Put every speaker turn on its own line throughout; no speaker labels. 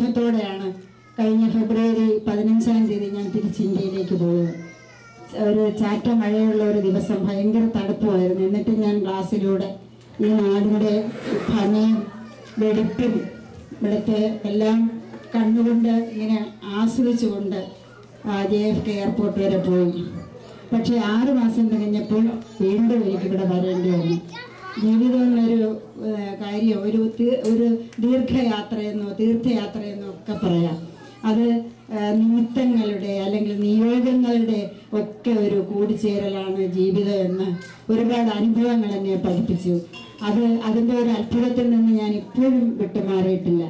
വിഷമത്തോടെയാണ് കഴിഞ്ഞ ഫെബ്രുവരി 15-ാം തീയതി ഞാൻ തിരിച്ച് ഇന്ത്യയിലേക്ക് പോയത്. ഒരു ചാറ്റ മഴയുള്ള ഒരു ദിവസം, ഭയങ്കര തണുപ്പുമായിരുന്നു. എന്നിട്ട് ഞാൻ ക്ലാസ്സിലൂടെ ഈ നാടിൻ്റെ ഭംഗിയും വെടിപ്പും ഇവിടുത്തെ എല്ലാം കണ്ടുകൊണ്ട് ഇങ്ങനെ ആസ്വദിച്ചുകൊണ്ട് JFK എയർപോർട്ട് വരെ പോയി. പക്ഷേ 6 മാസം കഴിഞ്ഞപ്പോൾ വീണ്ടും എനിക്കിവിടെ വരേണ്ടി വന്നു. ജീവിതം എന്നൊരു കാര്യം ഒരു ദീർഘയാത്രയെന്നോ തീർത്ഥയാത്രയെന്നോ ഒക്കെ പറയാം. അത് നിമിത്തങ്ങളുടെ അല്ലെങ്കിൽ നിയോഗങ്ങളുടെ ഒക്കെ ഒരു കൂടിച്ചേരലാണ് ജീവിതം എന്ന് ഒരുപാട് അനുഭവങ്ങൾ എന്നെ പഠിപ്പിച്ചു. അതിൻ്റെ ഒരു അത്ഭുതത്തിൽ നിന്ന് ഞാൻ ഇപ്പോഴും വിട്ടുമാറിയിട്ടില്ല.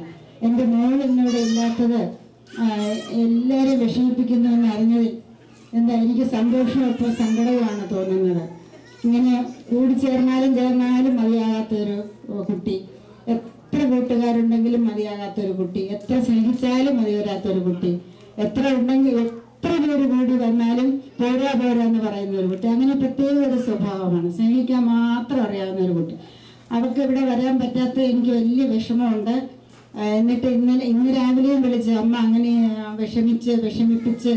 എൻ്റെ മോൾ ഇന്നിവിടെ ഇല്ലാത്തത് എല്ലാവരെയും വിഷമിപ്പിക്കുന്നു എന്ന് അറിഞ്ഞതിൽ എനിക്ക് സന്തോഷവും ഇപ്പോൾ സങ്കടവുമാണ് തോന്നുന്നത്. ഇങ്ങനെ ചേർന്നാലും മതിയാകാത്തൊരു കുട്ടി, എത്ര കൂട്ടുകാരുണ്ടെങ്കിലും മതിയാകാത്തൊരു കുട്ടി, എത്ര സ്നേഹിച്ചാലും മതിവരാത്തൊരു കുട്ടി, എത്ര പേര് കൂടി വന്നാലും പോരാ എന്ന് പറയുന്ന ഒരു കുട്ടി. അങ്ങനെ പ്രത്യേക ഒരു സ്വഭാവമാണ്, സ്നേഹിക്കാൻ മാത്രം അറിയാവുന്ന ഒരു കുട്ടി. അവർക്ക് ഇവിടെ വരാൻ പറ്റാത്ത എനിക്ക് വലിയ വിഷമമുണ്ട്. എന്നിട്ട് ഇന്ന് രാവിലെയും വിളിച്ച് അമ്മ അങ്ങനെ വിഷമിപ്പിച്ച്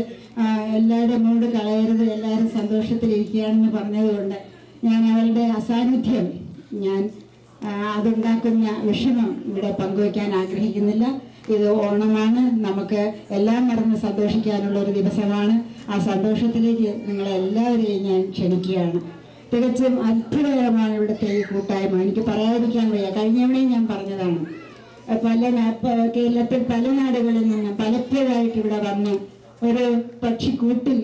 എല്ലാവരുടെ മൂഡ് കളയരുത്, എല്ലാവരും സന്തോഷത്തിലിരിക്കുകയാണെന്ന് പറഞ്ഞതുകൊണ്ട് ഞാൻ അവളുടെ അസാന്നിധ്യം, അതുണ്ടാക്കുന്ന വിഷമം ഇവിടെ പങ്കുവയ്ക്കാൻ ആഗ്രഹിക്കുന്നില്ല. ഇത് ഓണമാണ്, നമുക്ക് എല്ലാം മറന്ന് സന്തോഷിക്കാനുള്ള ഒരു ദിവസമാണ്. ആ സന്തോഷത്തിലേക്ക് നിങ്ങളെല്ലാവരെയും ഞാൻ ക്ഷണിക്കുകയാണ്. തികച്ചും അത്ഭുതകരമാണ് ഇവിടുത്തെ ഈ കൂട്ടായ്മ. എനിക്ക് പറയാതിരിക്കാൻ വയ്യ. കഴിഞ്ഞവണയും ഞാൻ പറഞ്ഞതാണ്, കേരളത്തിൽ പല നാടുകളിൽ നിന്ന് പലപ്പോഴായിട്ട് ഇവിടെ വന്ന് ഒരു പക്ഷിക്കൂട്ടിൽ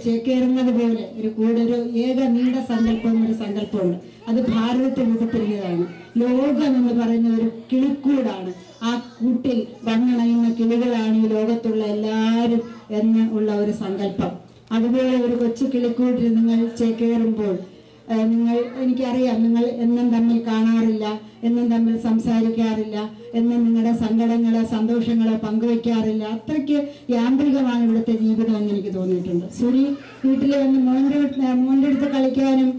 ചേക്കേറുന്നത് പോലെ ഒരു ഏക നീണ്ട ഒരു സങ്കല്പമുണ്ട്. അത് ഭാരതത്തിൽ രൂപപ്പെടുന്നതാണ്. ലോകം എന്ന് പറയുന്ന ഒരു കിളിക്കൂടാണ്. ആ കൂട്ടിൽ വന്നണയുന്ന കിളികളാണ് ഈ ലോകത്തുള്ള എല്ലാവരും എന്ന് ഉള്ള ഒരു സങ്കല്പം. അതുപോലെ ഒരു കൊച്ചു കിളിക്കൂട്ടിൽ നിങ്ങൾ ചേക്കേറുമ്പോൾ എനിക്കറിയാം, നിങ്ങൾ എന്നും തമ്മിൽ കാണാറില്ല, എന്നും തമ്മിൽ സംസാരിക്കാറില്ല, എന്നും നിങ്ങളുടെ സങ്കടങ്ങളോ സന്തോഷങ്ങളോ പങ്കുവയ്ക്കാറില്ല. അത്രയ്ക്ക് യാന്ത്രികമാണ് ഇവിടുത്തെ ജീവിതം എന്ന് എനിക്ക് തോന്നിയിട്ടുണ്ട്. സുരി വീട്ടിൽ വന്ന് മോൻ്റെ അടുത്ത് കളിക്കാനും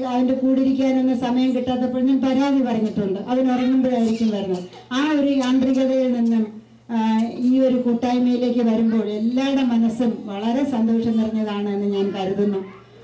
അവൻ്റെ കൂടിരിക്കാനൊന്നും സമയം കിട്ടാത്തപ്പോൾ ഞാൻ പരാതി പറഞ്ഞിട്ടുണ്ട്. അവനുറങ്ങുമ്പോഴായിരിക്കും വരുന്നത്. ആ ഒരു യാന്ത്രികതയിൽ നിന്നും ഈ ഒരു കൂട്ടായ്മയിലേക്ക് വരുമ്പോൾ എല്ലാവരുടെ മനസ്സും വളരെ സന്തോഷം നിറഞ്ഞതാണ് എന്ന് ഞാൻ കരുതുന്നു.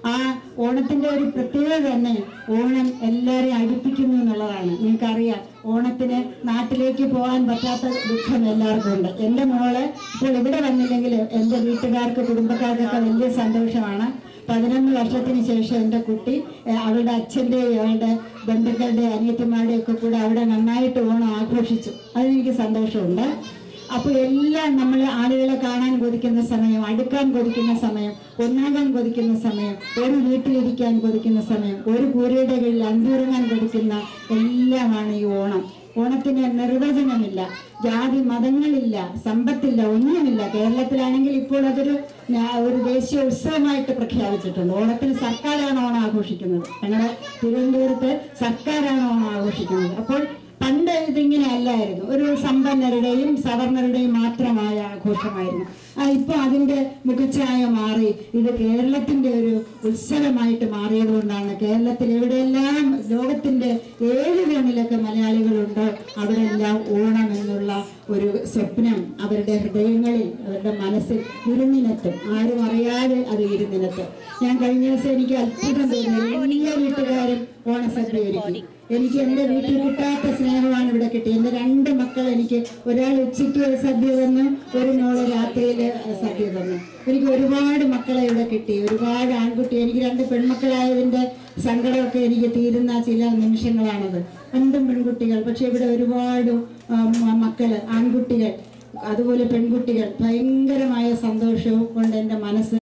ആ ഓണത്തിൻ്റെ ഒരു പ്രത്യേകത തന്നെ ഓണം എല്ലാവരെയും അടുപ്പിക്കുന്നു എന്നുള്ളതാണ്. നിങ്ങൾക്കറിയാം, ഓണത്തിന് നാട്ടിലേക്ക് പോകാൻ പറ്റാത്ത ദുഃഖം എല്ലാവർക്കും ഉണ്ട്. എൻ്റെ മോള് ഇപ്പോൾ ഇവിടെ വന്നില്ലെങ്കിൽ എൻ്റെ വീട്ടുകാർക്ക് കുടുംബക്കാർക്കൊക്കെ വലിയ സന്തോഷമാണ്. 11 വർഷത്തിന് ശേഷം എൻ്റെ കുട്ടി അവളുടെ അച്ഛൻ്റെയും അവളുടെ ബന്ധുക്കളുടെ അനിയത്തിമാരുടെയും ഒക്കെ കൂടെ അവിടെ നന്നായിട്ട് ഓണം ആഘോഷിച്ചു. അതിനെനിക്ക് സന്തോഷമുണ്ട്. അപ്പോൾ എല്ലാം നമ്മൾ ആളുകളെ കാണാൻ കൊതിക്കുന്ന സമയം, അടുക്കാൻ കൊതിക്കുന്ന സമയം, ഒന്നാകാൻ കൊതിക്കുന്ന സമയം, ഒരു വീട്ടിലിരിക്കാൻ കൊതിക്കുന്ന സമയം, ഒരു കൂരയുടെ കീഴിൽ അന്തുറങ്ങാൻ കൊതിക്കുന്ന എല്ലാമാണ് ഈ ഓണം. ഓണത്തിന് നിർവചനമില്ല, ജാതി മതങ്ങളില്ല, സമ്പത്തില്ല, ഒന്നുമില്ല. കേരളത്തിലാണെങ്കിൽ ഇപ്പോൾ അതൊരു ദേശീയ ഉത്സവമായിട്ട് പ്രഖ്യാപിച്ചിട്ടുണ്ട്. ഓണത്തിന് സർക്കാരാണ് ഓണം ആഘോഷിക്കുന്നത്. ഞങ്ങളുടെ തിരുവനന്തപുരത്ത് സർക്കാരാണ് ഓണം ആഘോഷിക്കുന്നത്. അപ്പോൾ പണ്ട് ഇതിങ്ങനെ അല്ലായിരുന്നു, ഒരു സമ്പന്നരുടെയും സവർണരുടെയും മാത്രമായ ആഘോഷമായിരുന്നു. ഇപ്പോൾ അതിൻ്റെ മുഖച്ഛായ മാറി ഇത് കേരളത്തിൻ്റെ ഒരു ഉത്സവമായിട്ട് മാറിയതുകൊണ്ടാണ് കേരളത്തിൽ എവിടെയെല്ലാം ലോകത്തിൻ്റെ 7 കോണിലൊക്കെ മലയാളികളുണ്ടോ അവിടെയെല്ലാം ഓണം എന്നുള്ള ഒരു സ്വപ്നം അവരുടെ ഹൃദയങ്ങളിൽ, അവരുടെ മനസ്സിൽ ഇരുന്നിനെത്തും. ആരും അറിയാതെ അത് ഇരുന്നിനെത്തും. ഞാൻ കഴിഞ്ഞ ദിവസം എനിക്ക് അത്ഭുതം തോന്നി, എല്ലാ വീട്ടുകാരും ഓണസദ്യ ഒരുക്കി. എനിക്ക് എൻ്റെ വീട്ടിൽ കിട്ടാത്ത സ്നേഹമാണ് ഇവിടെ കിട്ടിയത്. എൻ്റെ 2 മക്കൾ എനിക്ക്, ഒരാൾ ഉച്ചയ്ക്ക് സദ്യ തന്നു, ഒരു മോള് രാത്രിയിൽ സദ്യ തന്നു. എനിക്ക് ഒരുപാട് മക്കളെ ഇവിടെ കിട്ടി, ഒരുപാട് ആൺകുട്ടി. എനിക്ക് 2 പെൺമക്കളായതിൻ്റെ സങ്കടമൊക്കെ എനിക്ക് തീരുന്ന ചില നിമിഷങ്ങളാണത്. 2 പെൺകുട്ടികൾ, പക്ഷെ ഇവിടെ ഒരുപാട് മക്കള്, ആൺകുട്ടികൾ, അതുപോലെ പെൺകുട്ടികൾ. ഭയങ്കരമായ സന്തോഷവും കൊണ്ട് എൻ്റെ മനസ്സ്